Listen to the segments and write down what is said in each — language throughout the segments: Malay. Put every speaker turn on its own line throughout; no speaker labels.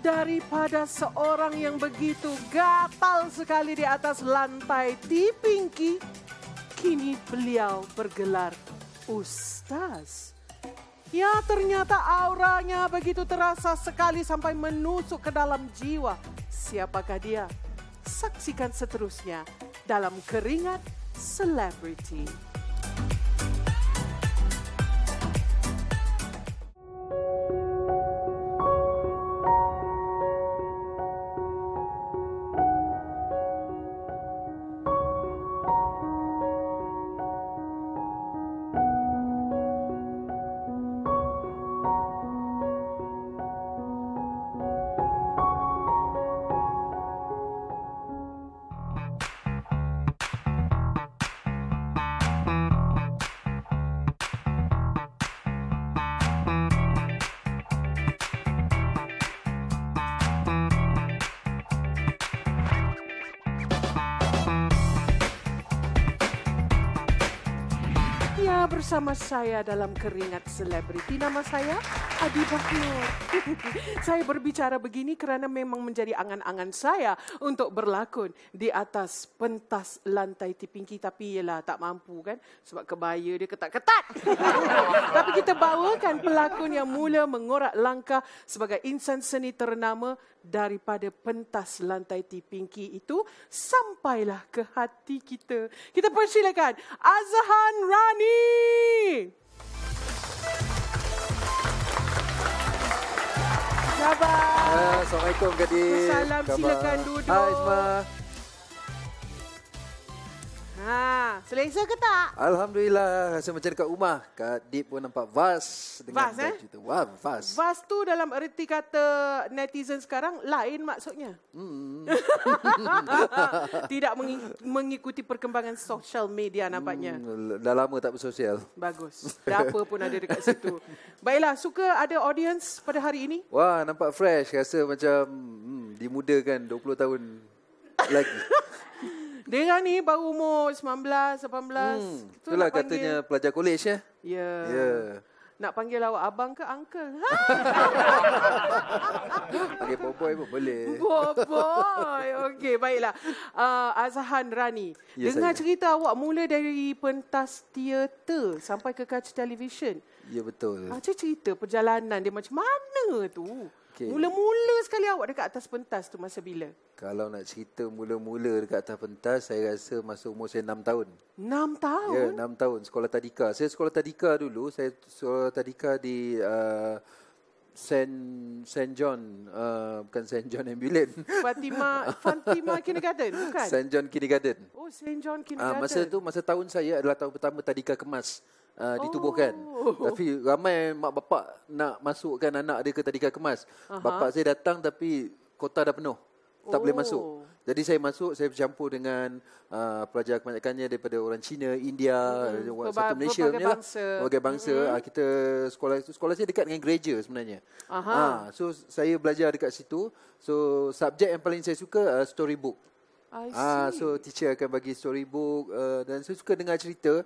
Daripada seorang yang begitu gatal sekali di atas lantai T-Pinky, kini beliau bergelar Ustaz. Ya, ternyata auranya begitu terasa sekali sampai menusuk ke dalam jiwa. Siapakah dia? Saksikan seterusnya dalam Keringat Selebriti. Bersama saya dalam Keringat Selebriti. Nama saya Adi Baknur. Saya berbicara begini kerana memang menjadi angan-angan saya untuk berlakon di atas pentas lantai T-Pinky. Tapi yelah, tak mampu kan sebab kebaya dia ketat-ketat. Tapi kita bawakan pelakon yang mula mengorak langkah sebagai insan seni ternama daripada pentas lantai T-Pinky itu sampailah ke hati kita. Kita persilakan Azhan Rani. Sabar.
Assalamualaikum Gadis.
Salam, silakan duduk.
Hai Isma.
Selesa ke tak?
Alhamdulillah, rasa macam dekat rumah. Kak Dip pun nampak vast dengan baju tu. Wah, vast.
Vast tu dalam erti kata netizen sekarang lain maksudnya. Tidak mengikuti perkembangan sosial media nampaknya.
Dah lama tak bersosial.
Bagus. Dah apa pun ada dekat situ. Baiklah, suka ada audience pada hari ini?
Wah, nampak fresh. Rasa macam dimudakan 20 tahun lagi.
Dia ni baru umur 19, 18.
Itulah katanya pelajar kolej ya.
Ya.
Yeah.
Nak panggil awak abang ke uncle?
Panggil boy pun boleh.
Boy. Okey, baiklah. Azhan Rani.
Ya,
dengar
saya.
cerita awak mula dari pentas teater sampai ke kaca televisyen.
Ya, betul.
Cerita perjalanan dia macam mana tu?
Okay.
Mula-mula sekali awak dekat atas pentas tu masa bila?
Kalau nak cerita mula-mula dekat atas pentas, saya rasa masa umur saya 6 tahun.
6 tahun?
Ya, 6 tahun. Sekolah tadika. Saya sekolah tadika dulu. Saya sekolah tadika di Saint John. Bukan Saint John Ambulance.
Fatima Kindergarten, bukan?
Saint John Kindergarten.
Oh, Saint John Kindergarten.
Masa tahun saya adalah tahun pertama tadika kemas. Ditubuhkan. Tapi ramai mak bapak nak masukkan anak dia ke tadika kemas. Bapak saya datang tapi kota dah penuh. Tak boleh masuk. Jadi saya masuk, saya bercampur dengan pelajar kebanyakannya daripada orang Cina, India, satu Malaysia punya lah. Berbagai bangsa. Kita sekolah saya dekat dengan gereja sebenarnya. So saya belajar dekat situ. So subjek yang paling saya suka storybook. So teacher akan bagi storybook dan saya suka dengar cerita.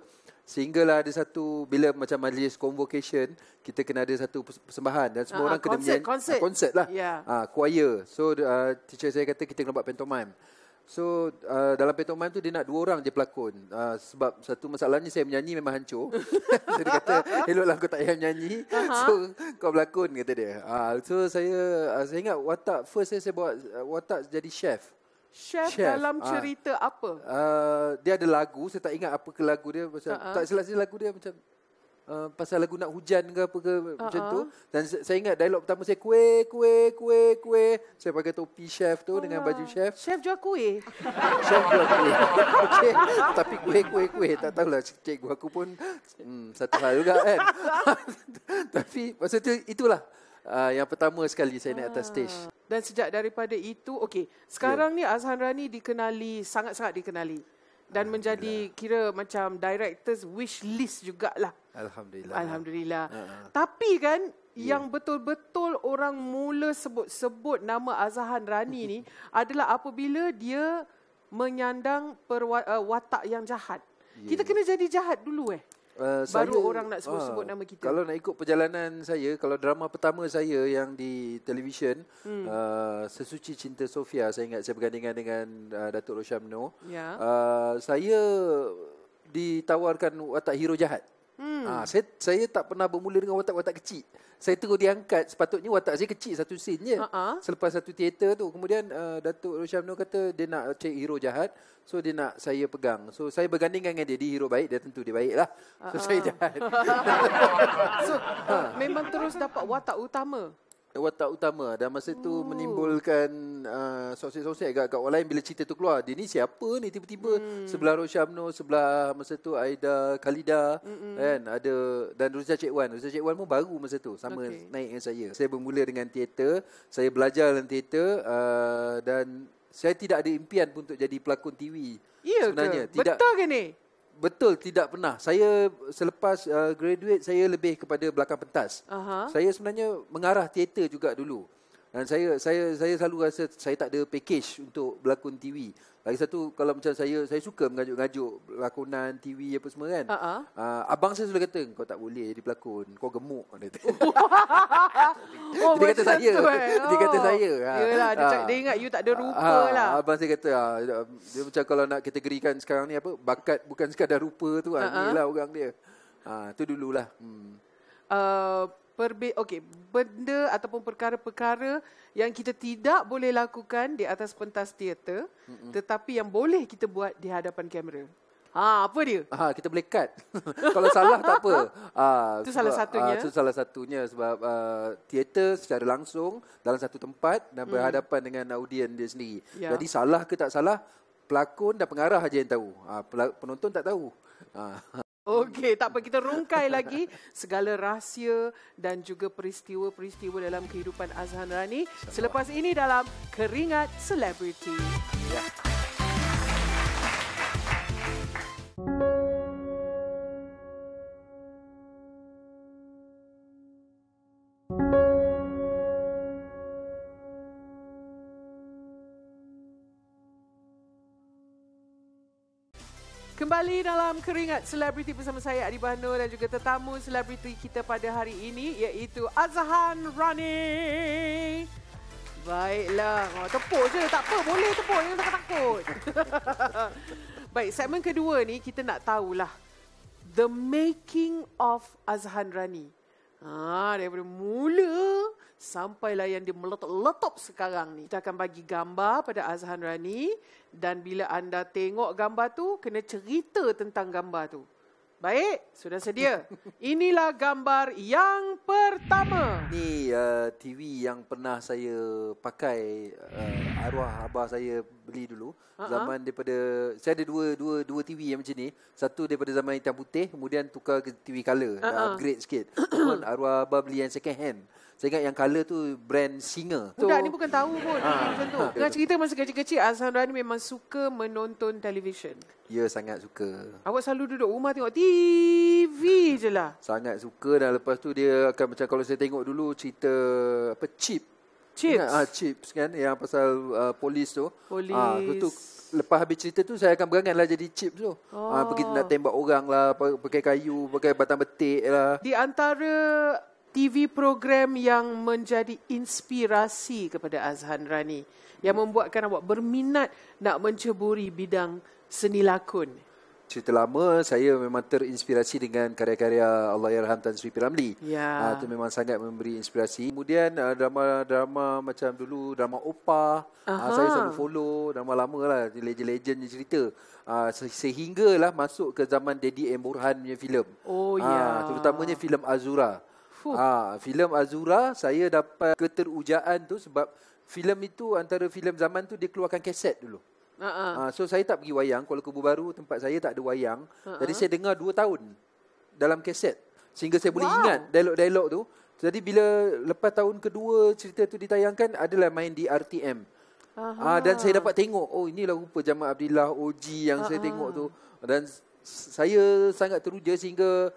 Sehinggalah ada satu, bila macam majlis convocation, kita kena ada satu persembahan dan semua orang kena menyanyi. Konsert lah. Choir. So teacher saya kata kita kena buat pantomime. So dalam pantomime tu dia nak 2 orang je pelakon. Sebab satu masalahnya saya menyanyi memang hancur. So dia kata, eloklah kau tak payah menyanyi. So kau berlakon kata dia. So saya ingat watak first saya buat watak jadi chef.
Chef dalam cerita apa?
Dia ada lagu, saya tak ingat apa ke lagu dia. Tak silap-silap lagu dia macam pasal lagu nak hujan ke apa ke macam tu. Dan saya ingat dialog pertama saya kuih. Saya pakai topi chef tu dengan baju chef.
Chef jual kuih?
Chef jual kuih. Okay. Tapi kuih. Tak tahulah cikgu aku pun satu hal juga kan. Tapi masa tu itulah. Yang pertama sekali saya naik atas stage.
Dan sejak daripada itu, okey. Sekarang ni Azhan Rani dikenali, sangat-sangat dikenali. Dan menjadi kira macam director's wish list jugalah. Alhamdulillah. Tapi kan, yang betul-betul orang mula sebut-sebut nama Azhan Rani ni adalah apabila dia menyandang watak yang jahat. Kita kena jadi jahat dulu Baru orang nak sebut-sebut nama kita.
Kalau nak ikut perjalanan saya, kalau drama pertama saya yang di televisyen, Sesuci Cinta Sofia, saya ingat saya bergandingan dengan Datuk Rosyamno.
Ya.
Saya ditawarkan watak hero jahat. Saya tak pernah bermula dengan watak-watak kecil. Saya terus diangkat, sepatutnya watak saya kecil satu scene je. Selepas satu teater tu, kemudian Datuk Rosyamno kata dia nak cari hero jahat. So dia nak saya pegang. So saya bergandingan dengan dia hero baik, dia tentu dia baik lah. So saya jahat.
So memang terus dapat watak utama.
Watak utama. Dan masa tu menimbulkan sosek-sosek kat orang lain bila cerita tu keluar. Dia ni siapa ni tiba-tiba sebelah Rosyamno, sebelah masa tu Aida Khalida, kan, ada, dan Ruza Cik Wan. Ruza Cik Wan pun baru masa tu, sama naik dengan saya. Saya bermula dengan teater, saya belajar dalam teater, dan saya tidak ada impian pun untuk jadi pelakon TV.
Ya
sebenarnya.
ke? Betul ke ni?
Betul, tidak pernah. Saya selepas graduate, saya lebih kepada belakang pentas. Saya sebenarnya mengarah teater juga dulu. Dan saya selalu rasa saya tak ada package untuk berlakon TV. Lagi satu, kalau macam saya suka mengajuk-ngajuk lakonan TV apa semua kan. Abang saya selalu kata, kau tak boleh jadi pelakon, kau gemuk. Dia kata saya. Dia kata saya.
Yalah, dia ingat you tak ada rupa lah.
Abang saya kata, dia macam kalau nak kategorikan sekarang ni apa, bakat bukan sekadar rupa tu. Inilah orang dia. Tu dululah. Benda ataupun perkara-perkara yang kita tidak boleh lakukan di atas pentas teater, tetapi yang boleh kita buat di hadapan kamera. Apa dia? Kita boleh cut. Kalau salah tak apa.
Itu salah satunya.
Itu salah satunya sebab teater secara langsung dalam satu tempat dan berhadapan dengan audien dia sendiri. Jadi salah ke tak salah, pelakon dan pengarah aja yang tahu. Penonton tak tahu.
Okey, tak apa, kita rungkai lagi segala rahsia dan juga peristiwa-peristiwa dalam kehidupan Azhan Rani selepas ini dalam Keringat Selebriti.
Ya.
Kembali dalam Keringat Selebriti bersama saya Adi Bahno dan juga tetamu selebriti kita pada hari ini iaitu Azhan Rani. Baiklah, tepuk je, tak apa, boleh tepuk, jangan takut-takut. Baik, segmen kedua ni kita nak tahulah the making of Azhan Rani. Daripada mula sampailah yang dia meletup-letup sekarang ni. Kita akan bagi gambar pada Azhan Rani dan bila anda tengok gambar tu, kena cerita tentang gambar tu. Baik, sudah sedia. Inilah gambar yang pertama.
Ni TV yang pernah saya pakai, arwah abah saya beli dulu. Zaman daripada, saya ada dua TV yang macam ni. Satu daripada zaman hitam putih, kemudian tukar ke TV colour. Upgrade sikit. Arwah abah beli yang second hand. Saya ingat yang colour tu brand Singer.
Budak ni bukan tahu pun macam tu. Dengan cerita masa kecil-kecil, Azhan Rani memang suka menonton televisyen.
Ya, sangat suka.
Awak selalu duduk rumah tengok TV je lah.
Sangat suka, dan lepas tu dia akan macam kalau saya tengok dulu cerita apa, Chips kan, yang pasal polis tu. Tu lepas habis cerita tu saya akan berangan lah jadi Chips tu. Pergi nak tembak orang lah, pakai kayu, pakai batang betik lah.
Di antara TV program yang menjadi inspirasi kepada Azhan Rani, yang membuatkan awak berminat nak menceburi bidang seni lakon.
Cerita lama, saya memang terinspirasi dengan karya-karya Allahyarham Tan Sri P. Ramlee. Itu memang sangat memberi inspirasi. Kemudian drama-drama macam dulu, drama Oppa, saya selalu follow, drama lama lah, legend-legend ni cerita. Sehinggalah masuk ke zaman Daddy M. Burhan punya filem. Terutamanya filem Azura. Filem Azura, saya dapat keterujaan tu sebab filem itu antara filem zaman tu dia keluarkan kaset dulu. So saya tak pergi wayang, Kuala Kubu Baru tempat saya tak ada wayang. Jadi saya dengar 2 tahun dalam kaset sehingga saya boleh ingat dialog-dialog tu. Jadi bila lepas tahun kedua cerita tu ditayangkan, adalah main di RTM. Dan saya dapat tengok, inilah rupa Jamal Abdillah, OG yang saya tengok tu. Dan saya sangat teruja sehingga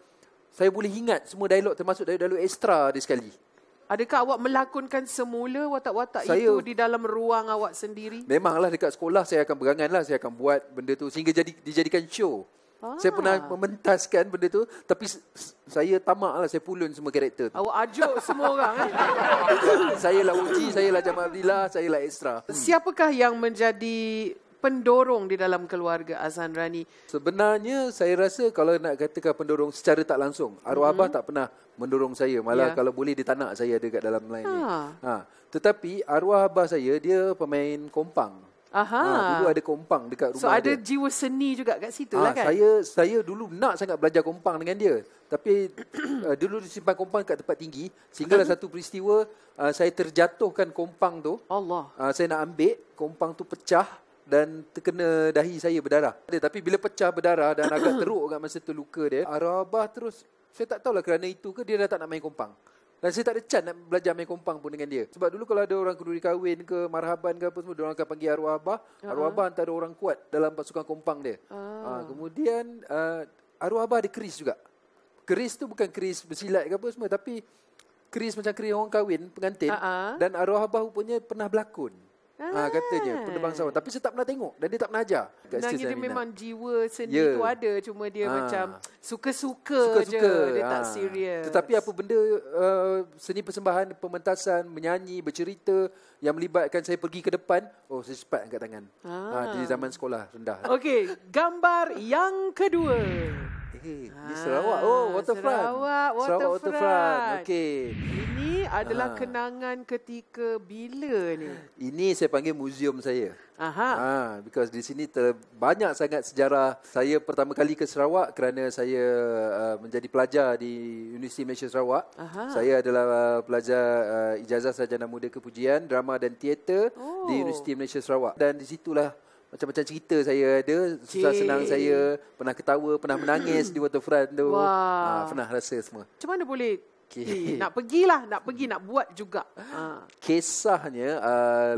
saya boleh ingat semua dialog, termasuk dialog ekstra dia sekali.
Adakah awak melakonkan semula watak-watak itu di dalam ruang awak sendiri?
Memanglah dekat sekolah saya akan berangan lah, saya akan buat benda tu sehingga dijadikan show. Saya pernah mementaskan benda tu, tapi saya tamak lah, saya pulun semua karakter tu.
Awak ajuk semua orang.
Saya lah Uji, saya lah Jamal Abdillah, saya lah Extra.
Siapakah yang menjadi pendorong di dalam keluarga Azhan Rani?
Sebenarnya saya rasa kalau nak katakan pendorong secara tak langsung, arwah abah tak pernah mendorong saya. Malah kalau boleh dia tak nak saya ada kat dalam line ni. Tetapi arwah abah saya dia pemain kompang. Dulu ada kompang dekat rumah dia.
So ada jiwa seni juga kat situ lah kan?
Saya dulu nak sangat belajar kompang dengan dia. Tapi dulu disimpan kompang kat tempat tinggi. Sehinggalah satu peristiwa saya terjatuhkan kompang tu.
Allah.
Saya nak ambil, kompang tu pecah dan terkena dahi saya berdarah. Tapi bila pecah berdarah dan agak teruk kat masa tu luka dia, arwah abah terus, saya tak tahulah kerana itu ke dia dah tak nak main kompang. Dan saya tak ada chance nak belajar main kompang pun dengan dia. Sebab dulu kalau ada orang kenduri kahwin ke, marhaban ke apa semua, diorang akan panggil arwah abah. Arwah abah antara orang kuat dalam pasukan kompang dia. Kemudian arwah abah ada keris juga. Keris tu bukan keris bersilat ke apa semua, tapi keris macam keris orang kahwin, pengantin. Dan arwah abah rupanya pernah berlakon. Katanya penerbangsawan. Tapi saya tak pernah tengok dan dia tak pernah ajar.
Sebenarnya dia memang jiwa seni tu ada, cuma dia macam suka-suka je, dia tak serius.
Tetapi apa benda seni persembahan, pementasan, menyanyi, bercerita yang melibatkan saya pergi ke depan, saya cepat angkat tangan. Di zaman sekolah rendah.
Okey, gambar yang kedua.
Di Sarawak. Waterfront. Okey.
Ini adalah kenangan ketika bila ni?
Ini saya panggil muzium saya. Because di sini banyak sangat sejarah. Saya pertama kali ke Sarawak kerana saya menjadi pelajar di Universiti Malaysia Sarawak. Saya adalah pelajar ijazah sarjana muda kepujian, drama dan teater di Universiti Malaysia Sarawak. Dan di situlah macam-macam cerita saya ada, susah senang saya, pernah ketawa, pernah menangis di waterfront tu. Pernah rasa semua.
Macam mana boleh? Nak pergilah, nak buat juga.
Kisahnya,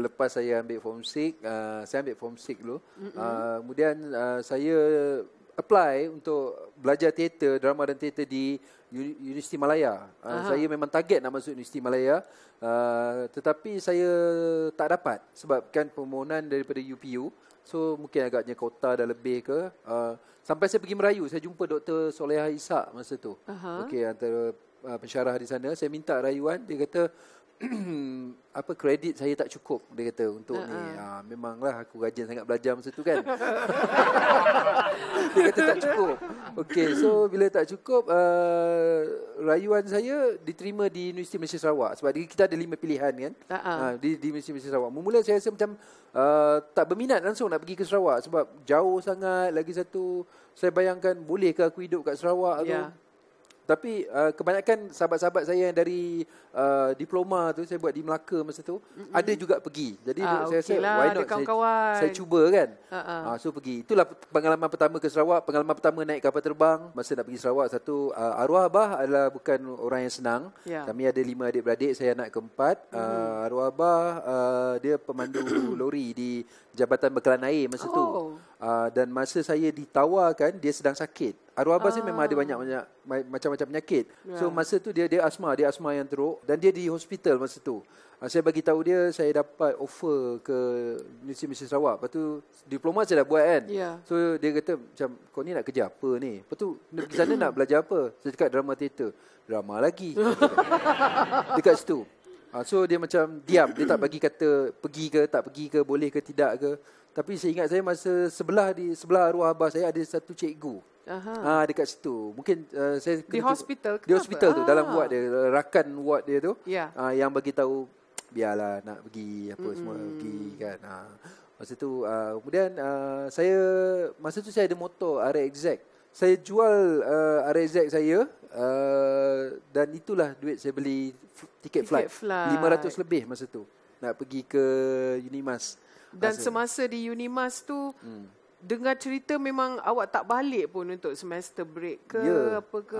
lepas saya ambil form 6, saya ambil form 6 dulu. Kemudian saya apply untuk belajar teater, drama dan teater di Universiti Malaya. Saya memang target nak masuk Universiti Malaya. Tetapi saya tak dapat sebabkan permohonan daripada UPU. So mungkin agaknya kota dah lebih ke. Sampai saya pergi Merayu, saya jumpa Dr. Solehah Ishak masa tu. Okey, antara pensyarah di sana, saya minta rayuan, dia kata apa kredit saya tak cukup, dia kata untuk ni. Memanglah aku rajin sangat belajar masa tu kan. Dia kata tak cukup. Okey, so bila tak cukup, rayuan saya diterima di Universiti Malaysia Sarawak sebab kita ada 5 pilihan kan. Di Universiti Malaysia Sarawak. Mula saya rasa macam tak berminat langsung nak pergi ke Sarawak sebab jauh sangat. Lagi satu, saya bayangkan boleh ke aku hidup kat Sarawak tu. Tapi kebanyakan sahabat-sahabat saya yang dari diploma tu, saya buat di Melaka masa tu, ada juga pergi. Jadi saya rasa why not saya cuba kan. So pergi. Itulah pengalaman pertama ke Sarawak, pengalaman pertama naik kapal terbang. Masa nak pergi Sarawak, satu arwah abah adalah bukan orang yang senang. Kami ada 5 adik-beradik, saya anak keempat. Arwah abah dia pemandu lori di Jabatan Bekalan Air masa tu. Dan masa saya ditawarkan, dia sedang sakit. Arwah abah saya memang ada banyak macam-macam penyakit. So masa tu dia asma yang teruk dan dia di hospital masa tu. Saya bagi tahu dia saya dapat offer ke Universiti Malaysia Sarawak. Lepas tu diploma saya dah buat kan. So dia kata macam kau ni nak kerja apa ni? Lepas tu nak pergi sana nak belajar apa? Saya cakap drama teater. Drama lagi. Dekat situ. So dia macam diam, dia tak bagi kata pergi ke tak pergi ke, boleh ke tidak ke. Tapi saya ingat saya masa sebelah arwah abah saya ada satu cikgu. Dekat situ. Mungkin saya
di hospital.
Di hospital tu dalam ward dia, rakan ward dia tu. Yang bagi tahu biarlah nak pergi apa semua pergi kan. Masa tu kemudian saya masa tu saya ada motor RXZ. Saya jual RXZ saya dan itulah duit saya beli tiket flight. 500 lebih masa tu nak pergi ke Unimas.
Dan semasa di Unimas tu dengar cerita memang awak tak balik pun untuk semester break ke apa ke?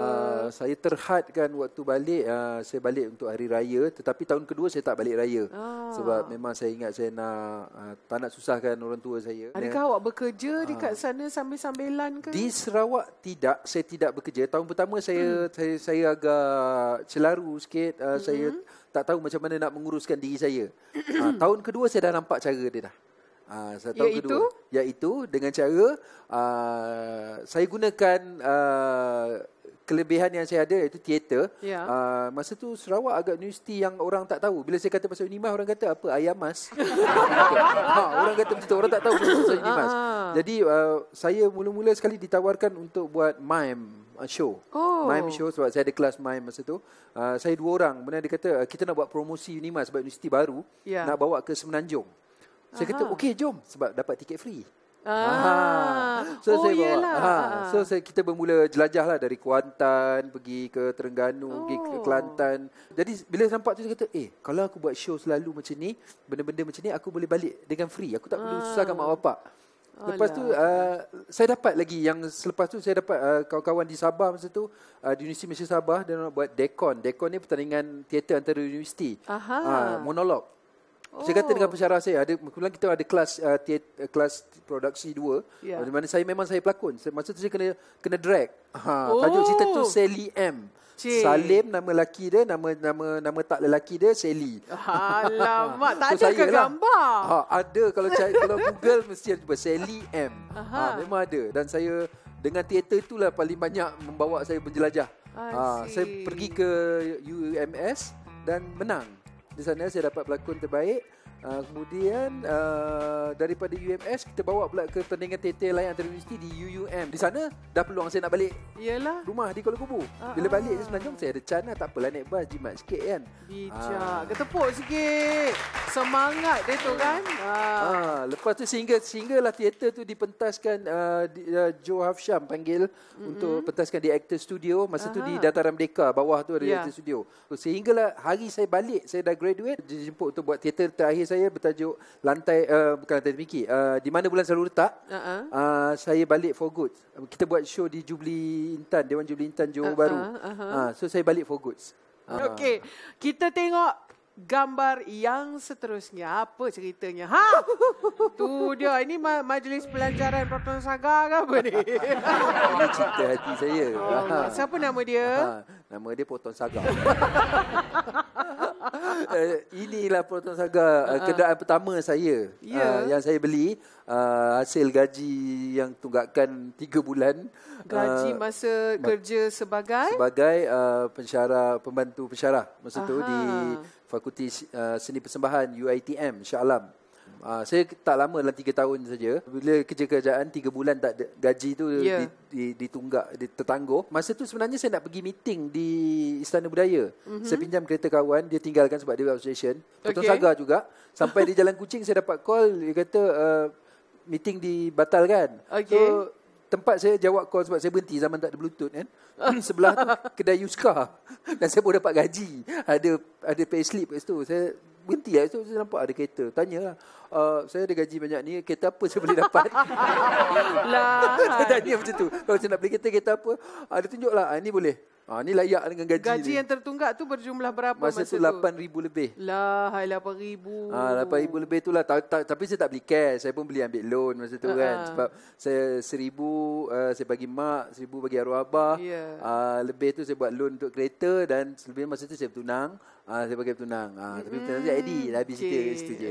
Saya terhadkan waktu balik, saya balik untuk hari raya, tetapi tahun kedua saya tak balik raya. Sebab memang saya ingat saya tak nak susahkan orang tua saya.
Adakah awak bekerja dekat sana sambil-sambilan ke?
Di Sarawak tidak, saya tidak bekerja. Tahun pertama saya agak celaru sikit, saya tak tahu macam mana nak menguruskan diri saya. Tahun kedua saya dah nampak cara dia dah. Tahun kedua. Iaitu dengan cara saya gunakan kelebihan yang saya ada iaitu teater. Masa tu Sarawak agak universiti yang orang tak tahu. Bila saya kata pasal Unimas, orang kata apa? Ayam mas. Orang kata macam tu. Orang tak tahu pasal Unimas. Jadi saya mula-mula sekali ditawarkan untuk buat mime show. Mime show sebab saya ada kelas mime masa tu. Saya 2 orang. Benar dia kata kita nak buat promosi Unimas sebab universiti baru. Nak bawa ke Semenanjung. Saya kata okey jom sebab dapat tiket free. So saya bawa. Kita bermula jelajah lah dari Kuantan pergi ke Terengganu, pergi ke Kelantan. Jadi bila nampak tu saya kata, kalau aku buat show selalu macam ni, benda-benda macam ni aku boleh balik dengan free. Aku tak perlu susahkan mak bapak. Lepas tu saya dapat lagi yang selepas tu saya dapat kawan-kawan di Sabah masa tu di Universiti Malaysia Sabah dan nak buat Dekon. Dekon ni pertandingan teater antara universiti. Monolog. Saya kata dengan pensyarah saya, kebetulan kita ada kelas produksi 2, di mana saya memang pelakon. Masa tu saya kena drag. Tajuk cerita tu Sally M. Salim nama lelaki dia, nama tak lelaki dia Sally.
Alamak, tak ada ke gambar?
Ada kalau Google mesti ada Sally M. Memang ada dan saya dengan teater itulah paling banyak membawa saya berjelajah. Saya pergi ke UMS dan menang. Di sana saya dapat pelakon terbaik. Kemudian daripada UMS kita bawa pula ke pertandingan teater lain antara universiti di UUM. Di sana dah peluang saya nak balik rumah di Kuala Lumpur. Bila balik di Semenanjung saya ada can lah. Tak apalah naik bas jimat sikit kan.
Bijak. Ketepuk sikit. Semangat dia tu kan.
Lepas tu sehinggalah teater tu dipentaskan Joe Hafsham panggil untuk pentaskan di Actor Studio. Masa tu di Dataran Merdeka bawah tu ada Actor Studio. Sehinggalah hari saya balik, saya dah graduate, dijemput untuk buat teater terakhir saya bertajuk bukan Lantai Demikian. Di mana bulan selalu letak. Saya balik for good. Kita buat show di Jubilee Intan, Dewan Jubilee Intan Johor Bahru. So saya balik for good.
Okey, kita tengok gambar yang seterusnya. Apa ceritanya? Tu dia. Ini majlis pelancaran Proton Saga ke apa ni?
Ini cerita hati saya.
Siapa nama dia?
Nama dia Proton Saga. Inilah Proton Saga, kenderaan pertama saya yang saya beli, hasil gaji yang tunggakan 3 bulan.
Gaji masa kerja sebagai
pembantu pensyarah masa tu di Fakulti Seni Persembahan UiTM Shah Alam. Saya tak lama dalam 3 tahun saja. Bila kerja-kerjaan 3 bulan tak ada, gaji tu ditunggak, tertangguh. Masa tu sebenarnya saya nak pergi meeting di Istana Budaya. Saya pinjam kereta kawan, dia tinggalkan sebab dia outstation. Proton Saga juga. Sampai di Jalan Kuching saya dapat call, dia kata meeting dibatalkan. So tempat saya jawab call sebab saya berhenti zaman tak ada Bluetooth kan. Sebelah tu kedai Yuska. Dan saya pun dapat gaji. Ada payslip kat situ. Saya berhenti lah. So, saya nampak ada kereta. Tanya lah. Saya ada gaji banyak ni. Kereta apa saya boleh dapat? Saya tanya macam tu. Kalau saya nak beli kereta apa? Dia tunjuk lah. Ini boleh. Ni layak dengan gaji.
Gaji yang tertunggak tu berjumlah berapa masa tu?
8,000 lebih.
8,000.
8,000 lebih tu lah. Tapi saya tak beli cash. Saya pun beli ambil loan masa tu kan. Sebab saya 1,000 saya bagi mak, 1,000 bagi arwah abah. Lebih tu saya buat loan untuk kereta dan selebih masa tu saya bertunang. Saya bagi bertunang. Tapi bertunang saya ID. Dah habis cerita kat situ je.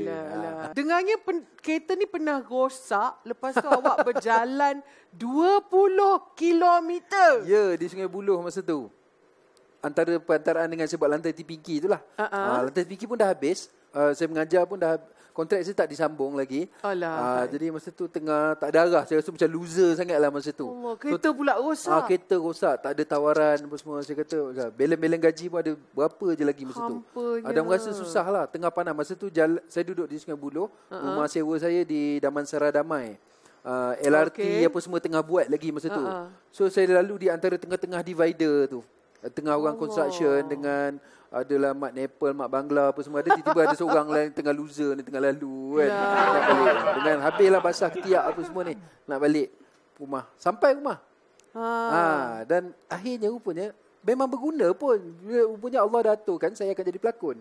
Dengarnya kereta ni pernah rosak. Lepas tu awak berjalan 20 kilometer.
Ya, di Sungai Buloh masa tu. Antara perantaraan dengan saya buat lantai TPK itulah. Lantai TPK pun dah habis. Saya mengajar pun dah, kontrak saya tak disambung lagi. Jadi masa tu tengah tak ada arah. Saya rasa macam loser sangat lah masa tu.
Kereta pula rosak.
Kereta rosak. Tak ada tawaran apa semua. Saya kata belen-belen gaji pun ada berapa je lagi masa tu. Ada merasa susah lah. Tengah panas. Masa tu saya duduk di Sungai Buloh. Rumah sewa saya di Damansara Damai. LRT apa semua tengah buat lagi masa tu. So saya lalu di antara tengah-tengah divider tu. Tengah orang construction dengan adalah mak Nepal, mak Bangla apa semua ada. Tiba-tiba ada seorang lain tengah loser ni tengah lalu kan. Nak balik. Dengan habislah basah ketiak apa semua ni. Nak balik rumah. Sampai rumah. Dan akhirnya rupanya memang berguna pun. Rupanya Allah dah aturkan saya akan jadi pelakon.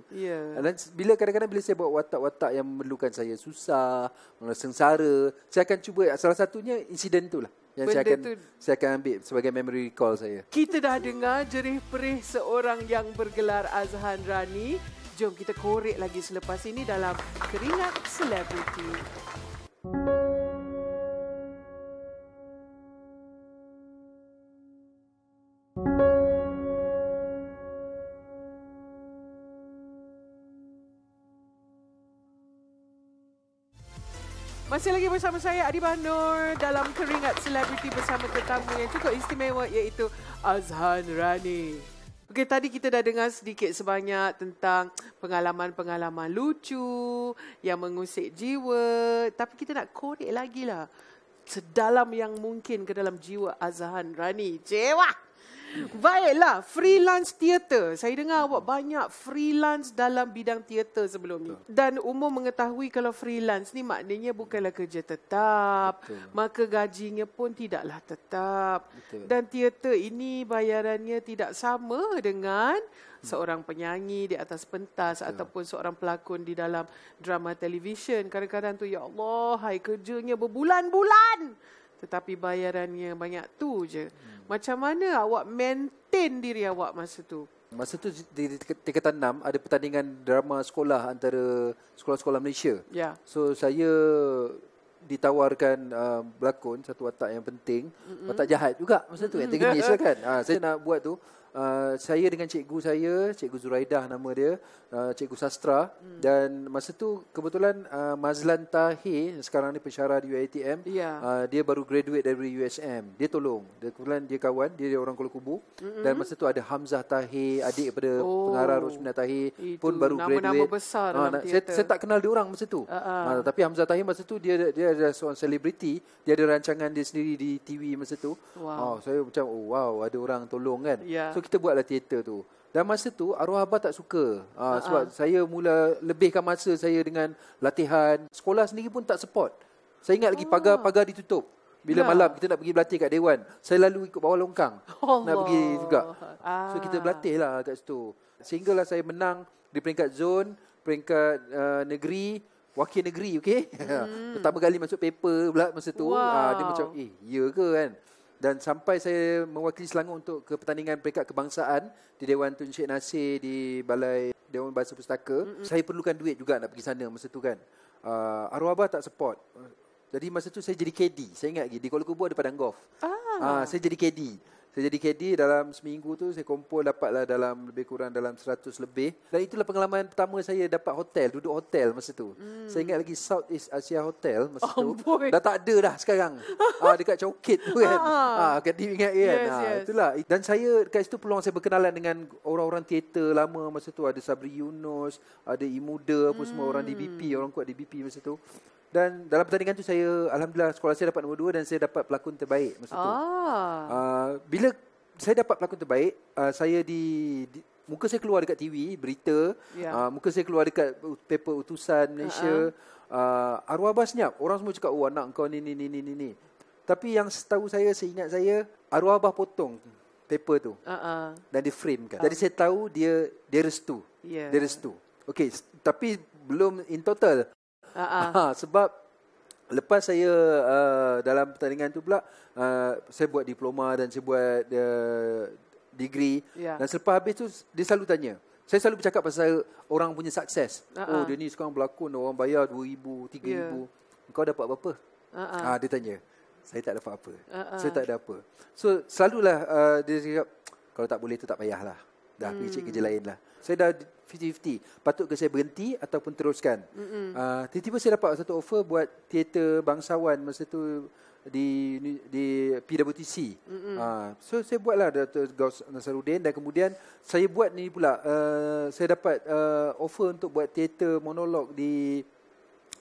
Dan bila kadang-kadang bila saya buat watak-watak yang memerlukan saya susah, sengsara, saya akan cuba, salah satunya insiden tu lah yang saya akan ambil sebagai memory recall saya.
Kita dah dengar jerih-perih seorang yang bergelar Azhan Rani. Jom kita korek lagi selepas ini dalam Keringat Selebriti. Masih lagi bersama saya Adibah Nur dalam Keringat Selebriti bersama tetamu yang cukup istimewa iaitu Azhan Rani. Okey, tadi kita dah dengar sedikit sebanyak tentang pengalaman-pengalaman lucu yang mengusik jiwa. Tapi kita nak korek lagi lah sedalam yang mungkin ke dalam jiwa Azhan Rani. Cewa! Baiklah, freelance teater. Saya dengar awak banyak freelance dalam bidang teater sebelum ni. Dan umum mengetahui kalau freelance ni maknanya bukanlah kerja tetap. Betul. Maka gajinya pun tidaklah tetap. Betul. Dan teater ini bayarannya tidak sama dengan seorang penyanyi di atas pentas. Betul. Ataupun seorang pelakon di dalam drama televisyen. Kadang-kadang tu, ya Allah, hai kerjanya berbulan-bulan. Tetapi bayarannya banyak tu je. Macam mana awak maintain diri awak masa tu?
Masa tu di tingkatan 6 ada pertandingan drama sekolah antara sekolah-sekolah Malaysia.
Ya.
So saya ditawarkan berlakon satu watak yang penting. Watak jahat juga masa tu. Antagonis lah kan. Saya nak buat tu. Saya dengan cikgu saya, Cikgu Zuraidah nama dia, Cikgu Sastra. Dan masa tu kebetulan Mazlan Tahir, sekarang ni pensyarah di UiTM, dia baru graduate dari USM. Dia tolong. Kebetulan dia kawan, dia orang Kuala Kubu. Dan masa tu ada Hamzah Tahir, adik daripada pengarah Rosmina Tahir, pun baru graduate.
Nama-nama besar dalam
saya tak kenal dia orang masa tu. Tapi Hamzah Tahir masa tu dia ada seorang selebriti. Dia ada rancangan dia sendiri di TV masa tu. Wow. Saya macam wow, ada orang tolong kan. So kita buatlah teater tu. Dan masa tu arwah abah tak suka. Sebab saya mula lebihkan masa saya dengan latihan. Sekolah sendiri pun tak support. Saya ingat lagi pagar ditutup. Bila malam kita nak pergi berlatih kat Dewan, saya lalu ikut bawah longkang. Nak pergi juga. So kita berlatih lah kat situ. Sehinggalah saya menang di peringkat zon, peringkat negeri, wakil negeri, okey. Pertama kali masuk paper pula masa tu. Dia macam ya ke kan. Dan sampai saya mewakili Selangor untuk ke pertandingan peringkat kebangsaan di Dewan Tun Syed Nasir di Balai Dewan Bahasa Pustaka. Saya perlukan duit juga nak pergi sana masa tu kan. Arwah abah tak support. Jadi masa tu saya jadi KD. Saya ingat lagi di Kuala Kubu ada padang golf. Saya jadi KD. Saya jadi KD dalam seminggu tu saya kumpul dapatlah dalam lebih kurang dalam 100 lebih. Dan itulah pengalaman pertama saya dapat hotel, duduk hotel masa tu. Saya ingat lagi Southeast Asia Hotel masa tu. Dah tak ada dah sekarang. Dekat Chowkit tu kan. Kat dia ingat kan. Itulah. Dan saya kat situ peluang saya berkenalan dengan orang-orang teater lama masa tu. Ada Sabri Yunus, ada Imuda, apa semua orang DBP, orang kuat DBP masa tu. Dan dalam pertandingan tu saya, alhamdulillah sekolah saya dapat nombor 2 dan saya dapat pelakon terbaik masa tu. Bila saya dapat pelakon terbaik, saya muka saya keluar dekat TV, berita, muka saya keluar dekat paper Utusan Malaysia. Arwah abah senyap. Orang semua cakap, anak kau ni. Tapi yang setahu saya, seingat saya, arwah abah potong paper tu. Dan dia frame kan. Jadi saya tahu dia restu. Dia restu. Okey, tapi belum in total. Sebab lepas saya dalam pertandingan tu pula saya buat diploma dan saya buat degree. Dan selepas habis tu dia selalu tanya. Saya selalu bercakap pasal orang punya sukses. Dia ni sekarang berlakon orang bayar 2,000, 3,000. Kau dapat berapa? Dia tanya. Saya tak dapat apa. Saya tak ada apa. So selalulah dia cakap kalau tak boleh tu tak payahlah. Dah pergi cari kerja lain lah. Saya dah 50-50. Patut ke saya berhenti ataupun teruskan. Tiba-tiba saya dapat satu offer buat teater bangsawan masa tu di PWTC. So saya buatlah Dr. Gaus Nasaruddin dan kemudian saya buat ni pula. Saya dapat offer untuk buat teater monolog di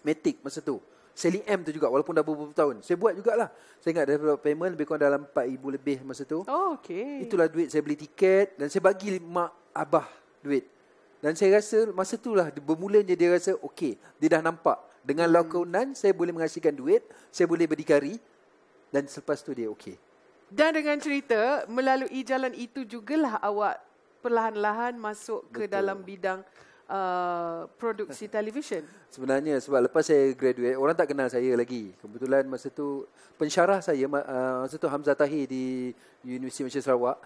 Matic masa tu. Selling M tu juga walaupun dah beberapa tahun. Saya buat jugalah. Saya ingat ada payment lebih kurang dalam 4,000 lebih masa tu. Itulah duit saya beli tiket dan saya bagi mak abah duit. Dan saya rasa masa itulah bermulanya dia rasa okey, dia dah nampak dengan lakonan saya boleh menghasilkan duit, saya boleh berdikari dan selepas tu dia okey.
Dan dengan cerita melalui jalan itu jugalah awak perlahan-lahan masuk ke dalam bidang produksi televisyen?
Sebenarnya sebab lepas saya graduate, orang tak kenal saya lagi. Kebetulan masa tu pensyarah saya, masa tu Hamzah Tahir di Universiti Malaysia Sarawak,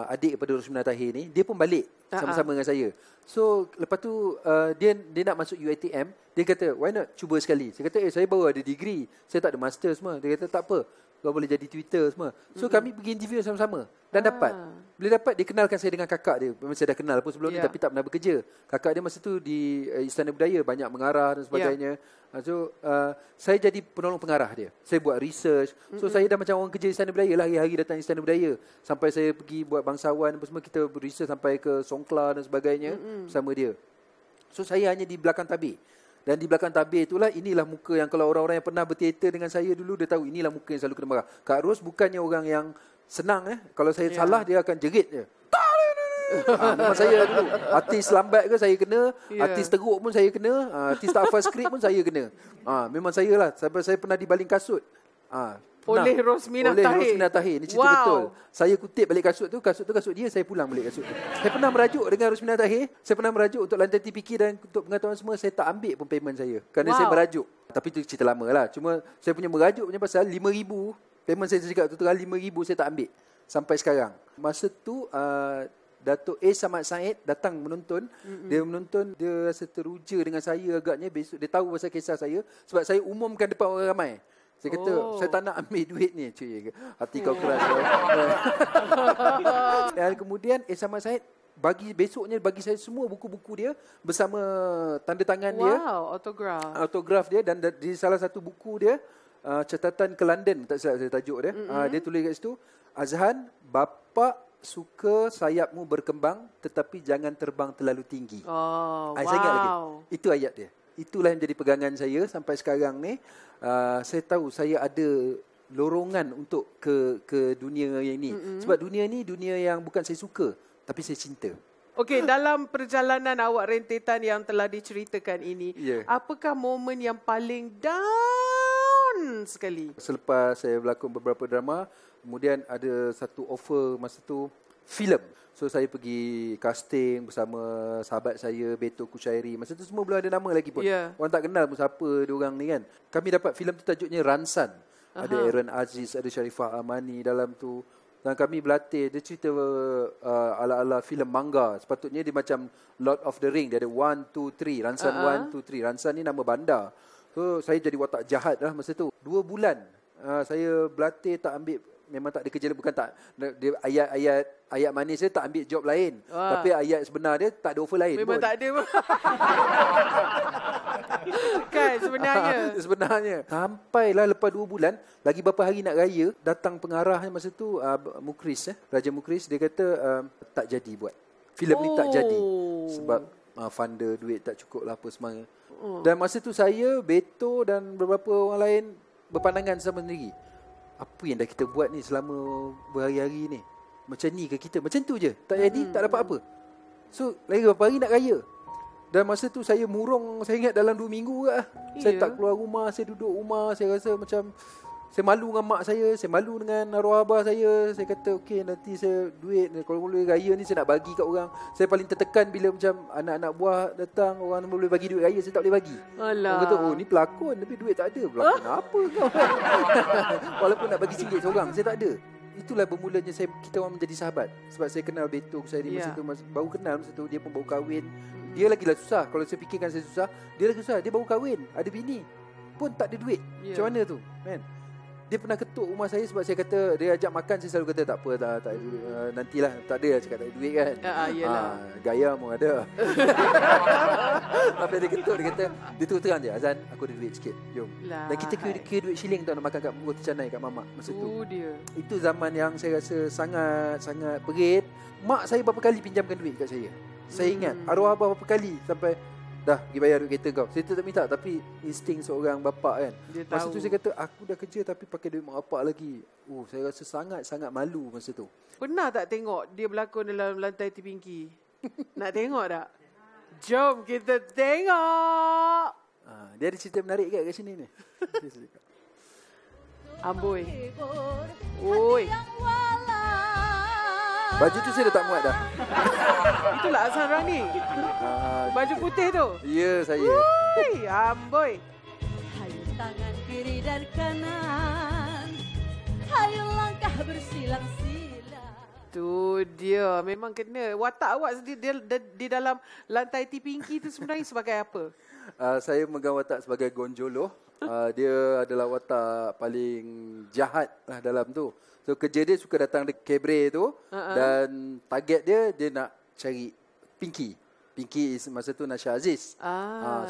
adik kepada Rosmina Tahir ni, dia pun balik sama-sama dengan saya. So lepas tu dia nak masuk UiTM, dia kata why not cuba sekali. Saya kata saya baru ada degree, saya tak ada master semua. Dia kata tak apa, kau boleh jadi Twitter semua. So kami pergi interview sama-sama dan dapat. Bila dapat, dia kenalkan saya dengan kakak dia. Memang saya dah kenal pun sebelum ni, tapi tak pernah bekerja. Kakak dia masa tu di Istana Budaya, banyak mengarah dan sebagainya. So saya jadi penolong pengarah dia. Saya buat research. So saya dah macam orang kerja Istana Budaya lah, hari-hari datang Istana Budaya. Sampai saya pergi buat bangsawan apa semua, kita research sampai ke Songkla dan sebagainya bersama dia. So saya hanya di belakang tabir. Dan di belakang tabir itulah, inilah muka yang kalau orang-orang yang pernah berteater dengan saya dulu, dia tahu inilah muka yang selalu kena marah. Kak Ros bukannya orang yang senang. Kalau saya salah, dia akan jerit je. Memang saya dulu. Artis lambat ke saya kena, artis teruk pun saya kena, artis tak hafal skrip pun saya kena. Memang saya lah. Sampai saya pernah dibaling kasut.
Oleh Rosmina
Tahir. Ini cerita betul. Saya kutip balik kasut tu dia, saya pulang balik kasut tu. Saya pernah merajuk dengan Rosmina Tahir. Saya pernah merajuk untuk lantai TPK dan untuk pengetahuan semua. Saya tak ambil pun payment saya, kerana saya merajuk. Tapi itu cerita lama lah. Cuma saya punya merajuk punya pasal 5,000. Payment saya cakap tu terang 5,000 saya tak ambil sampai sekarang. Masa tu Datuk A. Samad Said datang menonton. Dia menonton, dia rasa teruja dengan saya agaknya. Besok dia tahu pasal kisah saya sebab saya umumkan depan orang ramai. Saya kata, saya tak nak ambil duit ni. Cuy, hati kau keras. Dan kemudian A. Samad Said besoknya bagi saya semua buku-buku dia bersama tanda tangan dia. Autograf dia. Dan di salah satu buku dia, catatan ke London, tak silap saya tajuk dia. Dia tulis kat situ, Azhan, bapa suka sayapmu berkembang tetapi jangan terbang terlalu tinggi. Saya ingat lagi. Itu ayat dia. Itulah yang jadi pegangan saya sampai sekarang ni. Saya tahu saya ada lorongan untuk ke dunia yang ini. Sebab dunia ni dunia yang bukan saya suka, tapi saya cinta.
Okey, dalam perjalanan awak rentetan yang telah diceritakan ini, apakah momen yang paling down sekali? Selepas
saya berlakon beberapa drama, kemudian ada satu offer masa tu, filem. So saya pergi casting bersama sahabat saya, Beto Kushairi. Masa tu semua belum ada nama lagi pun. Orang tak kenal pun siapa diorang ni kan. Kami dapat filem tu tajuknya Ransan. Ada Aaron Aziz, ada Sharifah Amani dalam tu. Dan kami berlatih. Dia cerita ala-ala filem manga. Sepatutnya dia macam Lord of the Ring. Dia ada 1, 2, 3. Ransan 1, 2, 3. Ransan ni nama bandar. So saya jadi watak jahat lah masa tu. 2 bulan saya berlatih, tak ambil. Memang tak ada kerja, bukan tak dia ayat manis dia tak ambil job lain. Tapi ayat sebenar dia tak ada offer lain.
Memang pun tak ada. Kan sebenarnya.
Sampailah lepas 2 bulan, lagi berapa hari nak raya, datang pengarah masa tu Mukris, Raja Mukris, dia kata tak jadi buat. Filem ni tak jadi sebab funder duit tak cukup lah apa semua. Dan masa tu saya, Beto dan beberapa orang lain berpandangan sama sendiri. Apa yang dah kita buat ni selama berhari-hari ni? Macam ni ke kita? Macam tu je. Tak jadi, tak dapat apa. So, lagi berapa hari nak raya? Dan masa tu saya murung, saya ingat dalam 2 minggu ke. Saya tak keluar rumah, saya duduk rumah. Saya rasa macam, saya malu dengan mak saya malu dengan arwah abah saya. Saya kata, okey, nanti saya duit. Kalau boleh raya ni saya nak bagi kat orang. Saya paling tertekan bila macam anak-anak buah datang, orang boleh bagi duit raya, saya tak boleh bagi. Orang kata, oh ni pelakon tapi duit tak ada. Pelakon apa kau? Walaupun nak bagi RM1 seorang, saya tak ada. Itulah bermulanya kita orang menjadi sahabat. Sebab saya kenal Beto Kushairi masa tu, baru kenal masa tu. Dia pun baru kahwin. Dia lagi lah susah. Kalau saya fikirkan saya susah, dia lagi susah. Dia baru kahwin, ada bini, pun tak ada duit. Macam mana tu kan? Dia pernah ketuk rumah saya sebab saya kata, dia ajak makan, saya selalu kata tak apa, tak nantilah, tak ada, cakap tak ada duit kan. Gaya pun ada. Tapi dia ketuk, dia kata, dia terus terang je, Azhan, aku ada duit sikit, jom. Dan kita kira duit shilling tu nak makan kat roti canai kat mamak masa tu. Itu zaman yang saya rasa sangat perit. Mak saya berapa kali pinjamkan duit kat saya. Saya ingat, arwah abah berapa kali sampai, dah pergi bayar duit kereta kau. Saya tak minta, tapi insting seorang bapa kan. Masa tu saya kata, aku dah kerja tapi pakai duit mak bapak lagi. Saya rasa sangat-sangat malu masa tu.
Pernah tak tengok dia berlakon dalam Lantai Tipingki? Nak tengok tak? Jom kita tengok.
Dia ada cerita menarik kat sini ni.
Amboi. Oi.
Baju tu saya dah tak muat dah.
Itulah Azhan Rani. Baju putih tu.
Ya, saya.
Ui, amboi.
Hayu tangan kiri dan kanan, hayu langkah bersilang-silang.
Tu dia. Memang kena. Watak awak di dalam lantai T-Pinky tu sebenarnya sebagai apa?
Saya memegang watak sebagai Gonjolo. Dia adalah watak paling jahat lah dalam tu. So kerja dia suka datang di cabaret tu dan target dia nak cari Pinky. Pinky masa tu Nasha Aziz.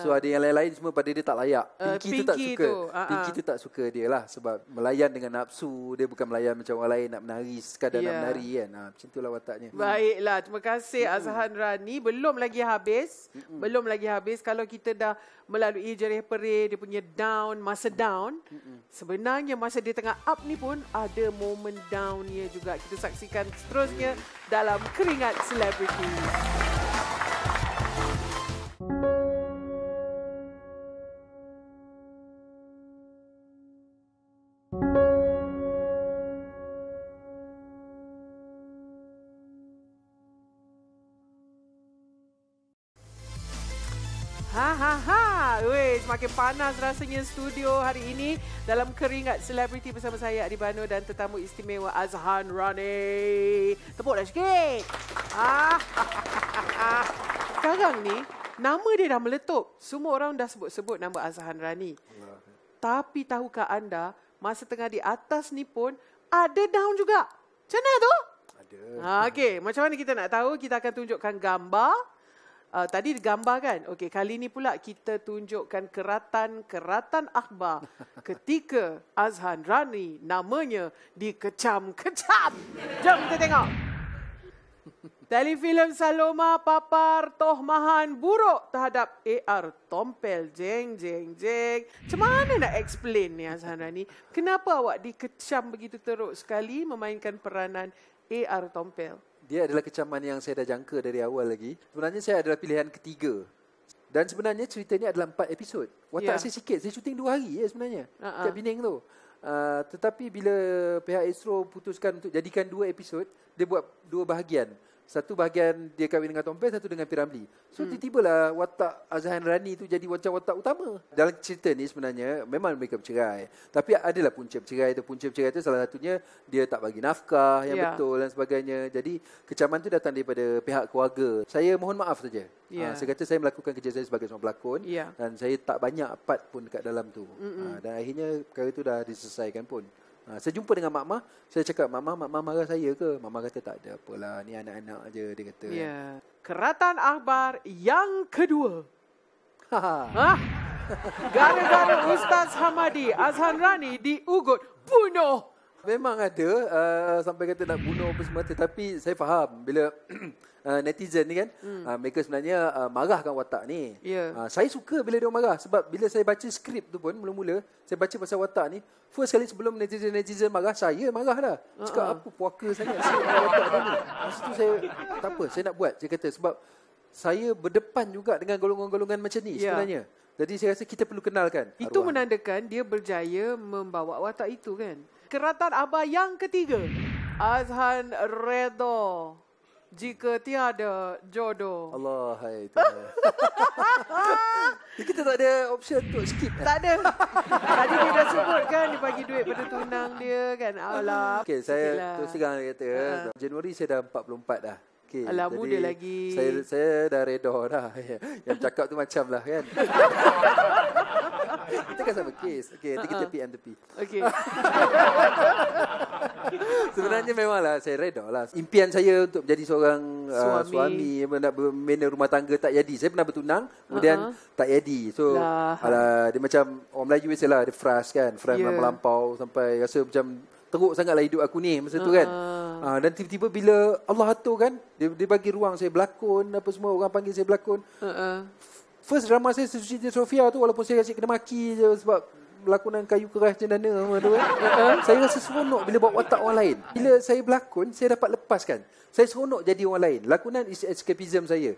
So ada yang lain-lain semua pada dia tak layak. Pinky tu tak suka. Pinky tu tak suka dia lah sebab melayan dengan nafsu. Dia bukan melayan macam orang lain nak menari sekadar nak menari kan. Macam itulah wataknya.
Baiklah, terima kasih Azhan Rani. Belum lagi habis. Belum lagi habis. Kalau kita dah melalui jerih perih dia punya down, masa down. Sebenarnya masa dia tengah up ni pun ada momen downnya juga. Kita saksikan seterusnya dalam Keringat Selebriti. Weh, semakin panas rasanya studio hari ini dalam Keringat Selebriti bersama saya Adi Bano dan tetamu istimewa Azhan Rani. Tepuklah sikit. Sekarang ni nama dia dah meletup. Semua orang dah sebut-sebut nama Azhan Rani. Tapi tahukah anda masa tengah di atas ni pun ada down juga. Macam mana tu?
Ada.
Okey, macam mana kita nak tahu? Kita akan tunjukkan gambar. Tadi gambar kan? Okey, kali ni pula kita tunjukkan keratan akhbar ketika Azhan Rani namanya dikecam-kecam. Jom kita tengok. Telefilm Saloma papar tohmahan buruk terhadap AR Tompel. Jeng. Macam mana nak explain ni Azhan Rani? Kenapa awak dikecam begitu teruk sekali memainkan peranan AR Tompel?
Dia adalah kecaman yang saya dah jangka dari awal lagi. Sebenarnya saya adalah pilihan ketiga. Dan sebenarnya cerita ni adalah 4 episod. Watak saya sikit. Saya syuting 2 hari sebenarnya. Kat Penang tu. Tetapi bila pihak Astro putuskan untuk jadikan 2 episod, dia buat 2 bahagian. Satu bahagian dia kahwin dengan Tompel, satu dengan Piramli. So tiba-tibalah watak Azhan Rani tu jadi macam watak utama. Dalam cerita ni sebenarnya memang mereka bercerai. Tapi adalah punca bercerai tu. Punca bercerai tu salah satunya dia tak bagi nafkah yang betul dan sebagainya. Jadi kecaman tu datang daripada pihak keluarga. Saya mohon maaf saja. Saya kata saya melakukan kerja saya sebagai seorang pelakon dan saya tak banyak part pun dekat dalam tu. Dan akhirnya perkara tu dah diselesaikan pun. Saya jumpa dengan Mak saya cakap, Mak marah saya ke? Mak kata tak ada apalah, ni anak-anak je, dia kata.
Keratan akhbar yang kedua. Gara-gara Ustaz Hamadi, Azhan Rani diugut bunuh.
Memang ada sampai kata nak bunuh apa semua, tetapi saya faham bila netizen ni kan, mereka sebenarnya marahkan watak ni. Saya suka bila dia marah sebab bila saya baca skrip tu pun mula-mula saya baca pasal watak ni, first kali sebelum netizen marah, saya marah dah. Cakap apa puaka sangat saya watak dia ni. Masa tu saya tak apa, saya nak buat. Saya kata sebab saya berdepan juga dengan golongan-golongan macam ni sebenarnya. Jadi saya rasa kita perlu kenalkan.
Itu menandakan dia berjaya membawa watak itu kan. Keratan akhbar yang ketiga. Azhan redha jika tiada jodoh.
Allah, hai Tuhan. Kita tak ada option untuk skip.
Tak ada. Tadi dia dah sebut kan dia bagi duit pada tunang dia kan. Allah.
Okey, saya terus terang kata Januari saya dah 44 dah. Okay,
alah, muda lagi.
Saya dah reda dah. Yang cakap tu macam lah kan. Kita kan sama kes. Okey, nanti kita tepi. Okey. Sebenarnya memanglah saya reda lah. Impian saya untuk menjadi seorang suami nak membina rumah tangga tak jadi. Saya pernah bertunang, kemudian tak jadi. So, dia macam orang Melayu biasalah, dia frust kan. Frust melampau sampai rasa macam teruk sangatlah hidup aku ni masa tu kan. Dan tiba-tiba bila Allah atur kan, dia bagi ruang saya berlakon, apa semua, orang panggil saya berlakon. First drama saya Suci Sofia tu, walaupun saya asyik kena maki je sebab lakonan kayu keras cendana tu kan. Saya rasa seronok bila buat watak orang lain. Bila saya berlakon, saya dapat lepaskan. Saya seronok jadi orang lain. Lakonan is escapism saya.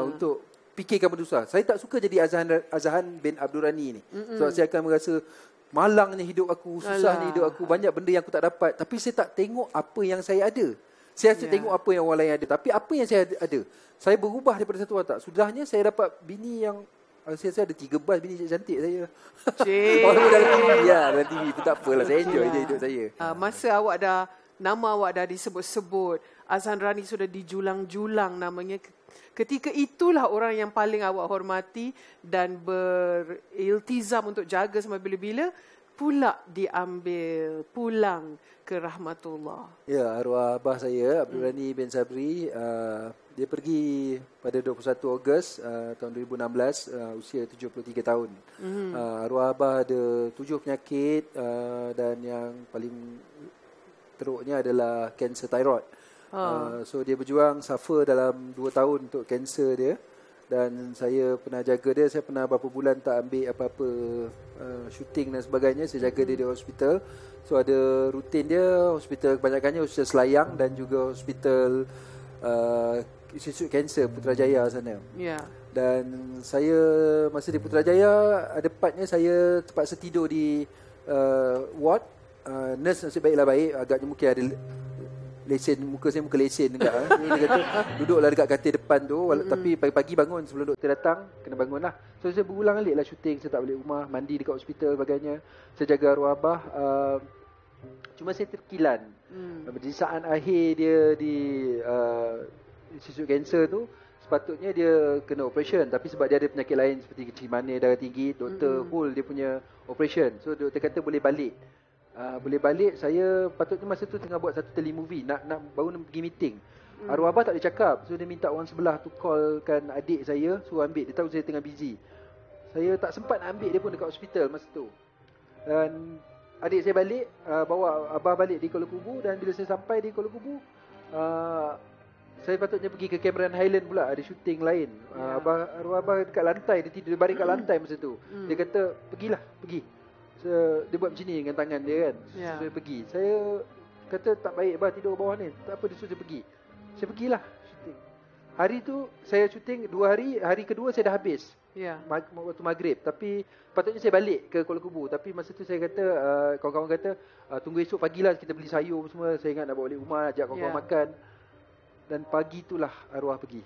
Untuk fikirkan benda. Saya tak suka jadi Azhan bin Abdul Rani ni. Sebab saya akan merasa malangnya hidup aku, susahnya hidup aku, banyak benda yang aku tak dapat. Tapi saya tak tengok apa yang saya ada. Saya asyik tengok apa yang orang lain ada. Tapi apa yang saya ada, saya berubah daripada satu watak. Sudahnya saya dapat bini yang saya ada 3 bas bini cantik saya. Orang dalam TV dalam TV tu tak apalah, saya enjoy je hidup saya.
Masa nama awak dah disebut-sebut, Azhan Rani sudah dijulang-julang namanya. Ketika itulah orang yang paling awak hormati dan beriltizam untuk jaga sampai bila-bila pula diambil pulang ke rahmatullah.
Ya, arwah abah saya Abdul Ghani bin Sabri, dia pergi pada 21 Ogos tahun 2016, usia 73 tahun. Arwah abah ada 7 penyakit dan yang paling teruknya adalah kanser thyroid. So dia berjuang suffer dalam 2 tahun untuk kanser dia, dan saya pernah jaga dia. Saya pernah berapa bulan tak ambil apa-apa syuting dan sebagainya. Saya jaga dia di hospital. So ada rutin dia, hospital kebanyakannya hospital Selayang dan juga hospital Institut Kanser Putrajaya sana. Dan saya masa di Putrajaya, ada partnya saya terpaksa tidur di ward. Nurse nasib baiklah baik, agaknya mungkin ada lesen, muka saya muka lesen dekat. Dia kata duduklah dekat katil depan tu, tapi pagi-pagi bangun sebelum doktor datang, kena bangun lah. So saya berulang alik lah syuting, saya tak balik rumah, mandi dekat hospital sebagainya. Saya jaga arwah abah. Cuma saya terkilan di saat akhir dia di Institut Kanser tu, sepatutnya dia kena operation, tapi sebab dia ada penyakit lain seperti kecil manis, darah tinggi, doktor hold dia punya operation. So doktor kata boleh balik. Boleh balik. Saya patutnya masa tu tengah buat satu telemovie, nak baru nak pergi meeting. Arwah abah tak boleh cakap, so dia minta orang sebelah tu callkan adik saya, suruh ambil. Dia tahu saya tengah busy. Saya tak sempat nak ambil dia pun dekat hospital masa tu. Dan adik saya balik, bawa abah balik di Kuala Kubu. Dan bila saya sampai di Kuala Kubu, saya patutnya pergi ke Cameron Highland pula, ada syuting lain. Arwah abah dekat lantai, dia tidur, dia baring kat lantai masa tu. Dia kata, pergi. Dia buat macam ni dengan tangan dia kan. Saya pergi. Saya kata tak baik bah tidur bawah ni. Tak apa, dia suruh saya pergi. Saya pergilah syuting. Hari tu saya syuting 2 hari. Hari kedua saya dah habis. Waktu maghrib. Tapi patutnya saya balik ke Kuala Kubu. Tapi masa tu saya kata, kawan-kawan kata, tunggu esok pagilah kita beli sayur semua. Saya ingat nak bawa balik rumah, ajak kawan-kawan makan. Dan pagi itulah arwah pergi.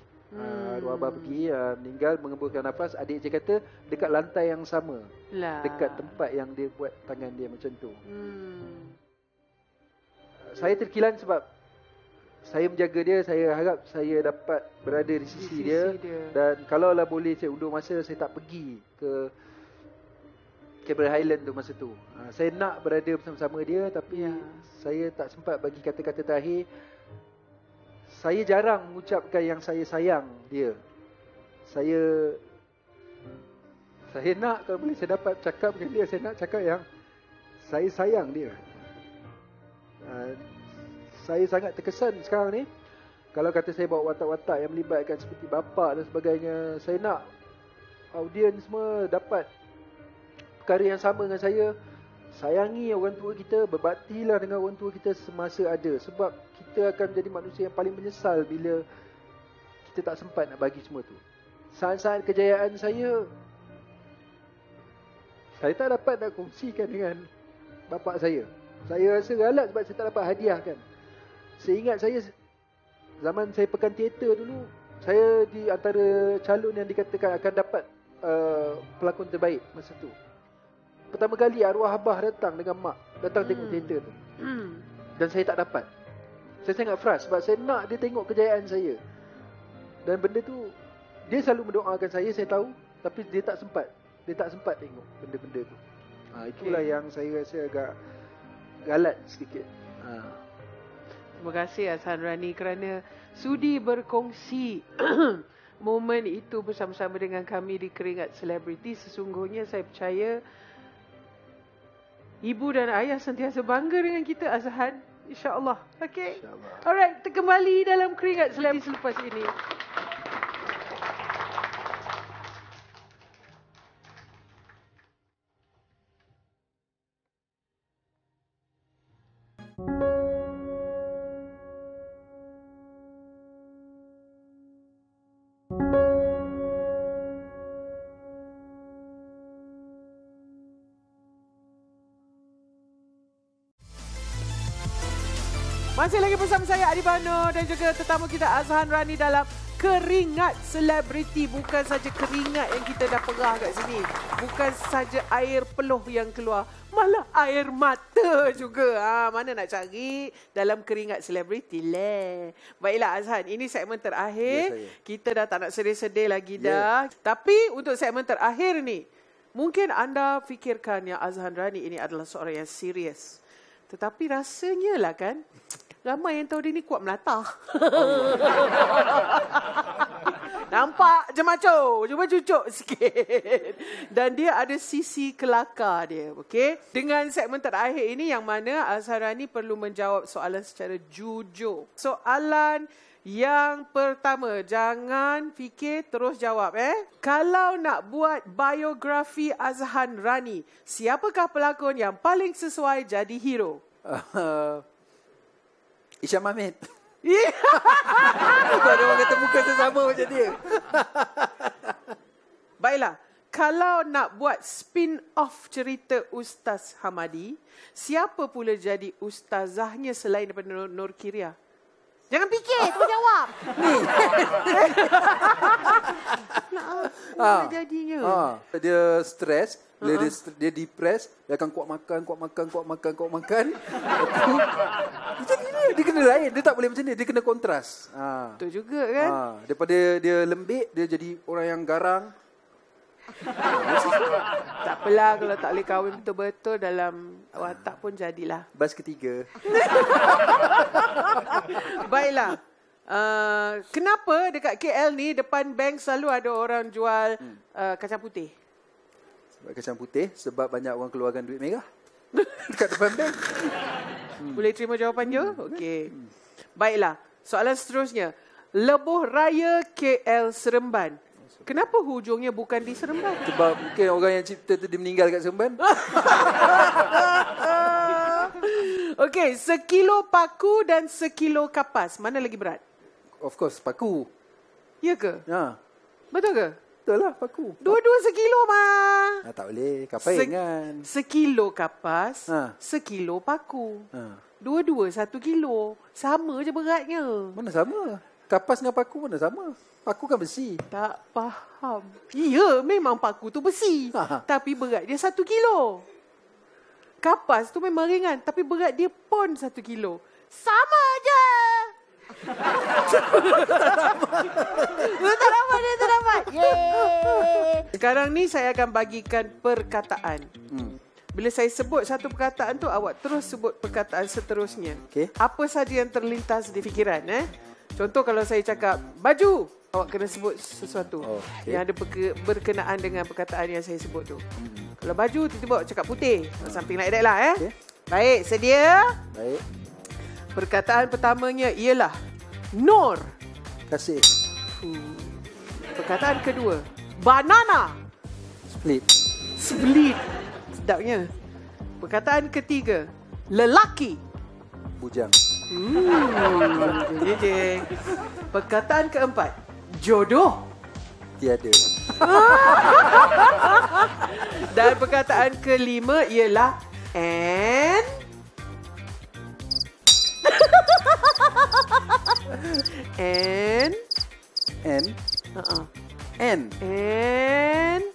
Arwah abah pergi, meninggal, mengemburkan nafas. Adik saya kata dekat lantai yang sama, dekat tempat yang dia buat tangan dia macam tu. Saya terkilan sebab saya menjaga dia. Saya harap saya dapat berada di sisi dia. Dan kalaulah boleh saya undur masa, saya tak pergi ke Cameron Highland tu masa tu. Saya nak berada bersama-sama dia, tapi saya tak sempat bagi kata-kata terakhir. Saya jarang mengucapkan yang saya sayang dia. Saya nak, kalau boleh saya dapat cakap dengan dia, saya nak cakap yang saya sayang dia. Saya sangat terkesan sekarang ni. Kalau kata saya bawa watak-watak yang melibatkan seperti bapa dan sebagainya, saya nak audiens semua dapat perkara yang sama dengan saya. Sayangi orang tua kita, berbaktilah dengan orang tua kita semasa ada. Sebab kita akan menjadi manusia yang paling menyesal bila kita tak sempat nak bagi semua tu. Saat-saat kejayaan saya tak dapat nak kongsikan dengan bapa saya. Saya rasa galat sebab saya tak dapat hadiah kan. Saya ingat saya, zaman saya pekan teater dulu, saya di antara calon yang dikatakan akan dapat pelakon terbaik masa tu. Pertama kali arwah abah datang dengan mak, datang tengok teater tu. Dan saya tak dapat. Saya sangat frust sebab saya nak dia tengok kejayaan saya. Dan benda tu, dia selalu mendoakan saya tahu. Tapi dia tak sempat. Dia tak sempat tengok benda-benda tu. Itulah yang saya rasa agak galat sedikit.
Terima kasih Azhan Rani kerana sudi berkongsi momen itu bersama-sama dengan kami di Keringat Selebriti. Sesungguhnya saya percaya ibu dan ayah sentiasa bangga dengan kita, Azhan. InsyaAllah. Okay. Alright, kita kembali dalam Keringat Selebriti selepas ini. Masih lagi bersama saya Adi Bano dan juga tetamu kita Azhan Rani dalam Keringat Selebriti. Bukan saja keringat yang kita dah perah kat sini. Bukan saja air peluh yang keluar. Malah air mata juga. Mana nak cari dalam Keringat Selebriti leh. Baiklah Azhan, ini segmen terakhir. Kita dah tak nak sedih-sedih lagi dah. Tapi untuk segmen terakhir ni, mungkin anda fikirkan yang Azhan Rani ini adalah seorang yang serius. Tetapi rasanya lah kan, ramai yang tahu dia ni kuat melatah. Nampak je maco. Cuba cucuk sikit. Dan dia ada sisi kelakar dia. Okay? Dengan segmen terakhir ini yang mana Azhan Rani perlu menjawab soalan secara jujur. Soalan yang pertama, jangan fikir, terus jawab. Kalau nak buat biografi Azhan Rani, siapakah pelakon yang paling sesuai jadi hero?
Isyam Ahmed. Kau ada orang kata muka sesama macam dia.
Baiklah, kalau nak buat spin-off cerita Ustaz Hamadi, siapa pula jadi ustazahnya selain daripada Nur Kiria? Jangan fikir, terus jawab. Ni. Nak jadinya.
Dia stres, dia depres, dia akan kuat makan. Dia kena lain, dia tak boleh macam ni, dia kena kontras.
Betul juga kan?
Daripada dia lembik, dia jadi orang yang garang.
Tak apalah kalau tak boleh kahwin betul-betul dalam watak pun jadilah.
Bas ketiga.
Baiklah. Kenapa dekat KL ni depan bank selalu ada orang jual kacang putih?
Sebab kacang putih, sebab banyak orang keluarkan duit merah. Dekat depan bank.
Boleh terima jawapan je? Okey. Baiklah. Soalan seterusnya. Lebuh Raya KL Seremban. Kenapa hujungnya bukan di Seremban?
Sebab mungkin orang yang cipta tu dia meninggal kat Seremban.
Okey, sekilo paku dan sekilo kapas. Mana lagi berat?
Of course, paku.
Ya ke?
Ya.
Betul ke?
Betul lah, paku.
Dua-dua sekilo, mah.
Tak boleh, kapas kan.
Sekilo kapas, sekilo paku. Dua-dua 1 kilo. Sama je beratnya.
Mana sama? Kapas dengan paku mana sama? Paku kan besi.
Tak faham. Ya, memang paku tu besi. Tapi berat dia 1 kilo. Kapas tu memang ringan. Tapi berat dia pun 1 kilo. Sama je. Tak dapat. Yeay. Sekarang ni saya akan bagikan perkataan. Bila saya sebut satu perkataan tu, awak terus sebut perkataan seterusnya.
Okay.
Apa saja yang terlintas di fikiran. Contoh kalau saya cakap baju, awak kena sebut sesuatu yang ada berkenaan dengan perkataan yang saya sebut tu. Kalau baju, tiba-tiba awak cakap putih. Something like that lah. Okay. Baik, sedia?
Baik.
Perkataan pertamanya ialah Nur.
Kasih.
Perkataan kedua, banana.
Split.
Sedapnya. Perkataan ketiga, lelaki.
Bujang.
Jeng. Perkataan keempat, jodoh.
Tiada.
Dan perkataan kelima ialah and.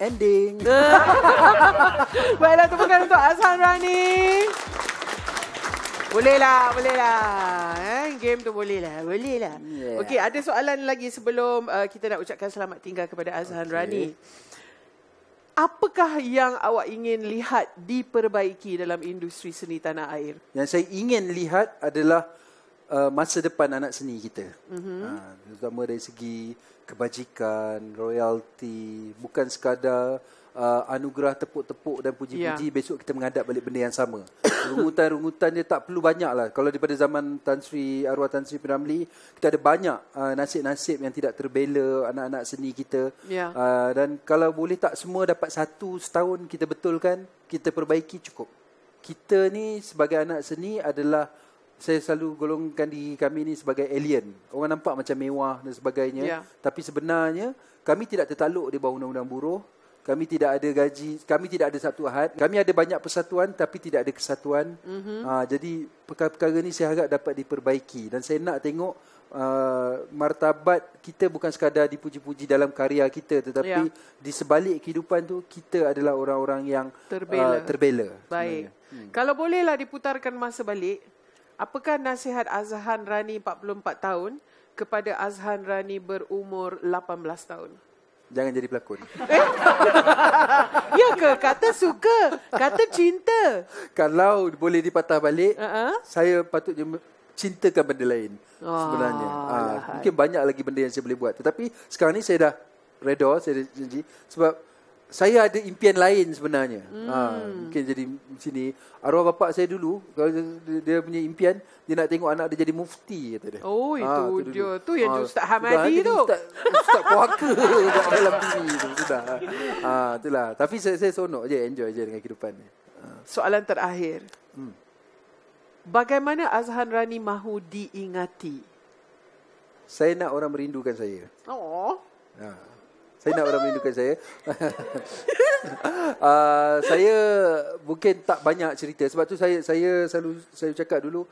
Ending.
Baiklah, tepukan untuk Azhan Rani. Boleh lah. Game tu boleh lah. Yeah. Okey, ada soalan lagi sebelum kita nak ucapkan selamat tinggal kepada Azhan Rani. Apakah yang awak ingin lihat diperbaiki dalam industri seni tanah air?
Yang saya ingin lihat adalah masa depan anak seni kita. Terutama dari segi kebajikan, royalty, bukan sekadar anugerah tepuk-tepuk dan puji-puji, besok kita menghadap balik benda yang sama. Rungutan-rungutan dia tak perlu banyak lah. Kalau daripada zaman arwah Tan Sri P. kita ada banyak nasib-nasib yang tidak terbela anak-anak seni kita. Dan kalau boleh tak semua dapat satu setahun kita betulkan, kita perbaiki, cukup. Kita ni sebagai anak seni adalah, saya selalu golongkan diri kami ni sebagai alien. Orang nampak macam mewah dan sebagainya. Tapi sebenarnya kami tidak tertaluk di bawah undang-undang buruh. Kami tidak ada gaji, kami tidak ada Sabtu Ahad. Kami ada banyak persatuan tapi tidak ada kesatuan. Jadi perkara-perkara ni saya harap dapat diperbaiki. Dan saya nak tengok martabat kita bukan sekadar dipuji-puji dalam karya kita, tetapi di sebalik kehidupan tu kita adalah orang-orang yang terbela.
Baik. Kalau bolehlah diputarkan masa balik, apakah nasihat Azhan Rani 44 tahun kepada Azhan Rani berumur 18 tahun?
Jangan jadi pelakon.
Ya ke? Kata suka, kata cinta.
Kalau boleh dipatah balik, saya patutnya cintakan benda lain sebenarnya. Mungkin banyak lagi benda yang saya boleh buat. Tetapi sekarang ni saya dah reda, saya dah janji. Sebab saya ada impian lain sebenarnya. Mungkin jadi sini. Arwah bapak saya dulu, kalau dia punya impian, dia nak tengok anak dia jadi mufti, kata dia.
Oh, itu dia. Tu yang Ustaz Hamadi tu.
Ustaz puaka dalam TV tu. Sudah. Itulah. Tapi saya seronok je, enjoy je dengan kehidupan ni.
Soalan terakhir. Bagaimana Azhan Rani mahu diingati?
Saya nak orang merindukan saya.
Oh.
Saya nak orang merindukan saya. Saya mungkin tak banyak cerita. Sebab tu saya selalu saya cakap dulu,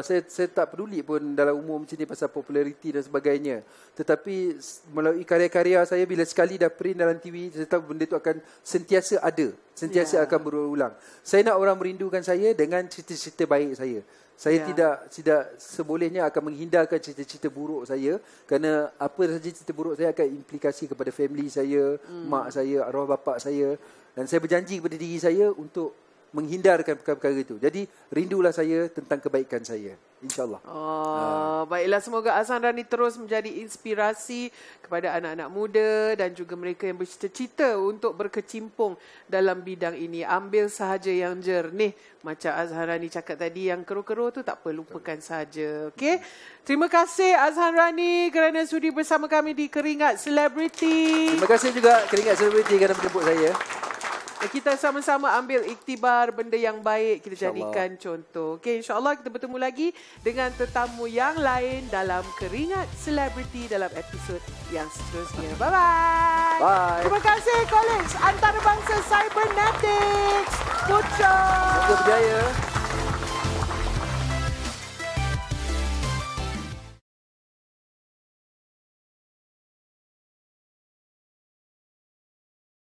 saya tak peduli pun dalam umur macam ni pasal populariti dan sebagainya. Tetapi melalui karya-karya saya, bila sekali dah print dalam TV, saya tahu benda tu akan sentiasa ada. Sentiasa akan berulang. Saya nak orang merindukan saya dengan cerita-cerita baik saya. Saya tidak sebolehnya akan menghindarkan cerita-cerita buruk saya, kerana apa saja cerita buruk saya akan implikasi kepada family saya, mak saya, arwah bapa saya, dan saya berjanji kepada diri saya untuk menghindarkan perkara-perkara itu. Jadi rindulah saya tentang kebaikan saya, insya-Allah.
Baiklah, semoga Azhan Rani terus menjadi inspirasi kepada anak-anak muda dan juga mereka yang bercita-cita untuk berkecimpung dalam bidang ini. Ambil sahaja yang jernih. Macam Azhan Rani cakap tadi, yang keruh-keruh tu tak apa, lupakan saja. Okey. Terima kasih Azhan Rani kerana sudi bersama kami di Keringat Selebriti.
Terima kasih juga Keringat Selebriti kerana menjemput saya.
Kita sama-sama ambil iktibar benda yang baik, kita jadikan contoh. Okey, insya-Allah kita bertemu lagi dengan tetamu yang lain dalam Keringat Selebriti dalam episod yang seterusnya. Bye-bye.
Bye.
Terima kasih College Antarabangsa Cybernetics. Putra.
Semoga berjaya.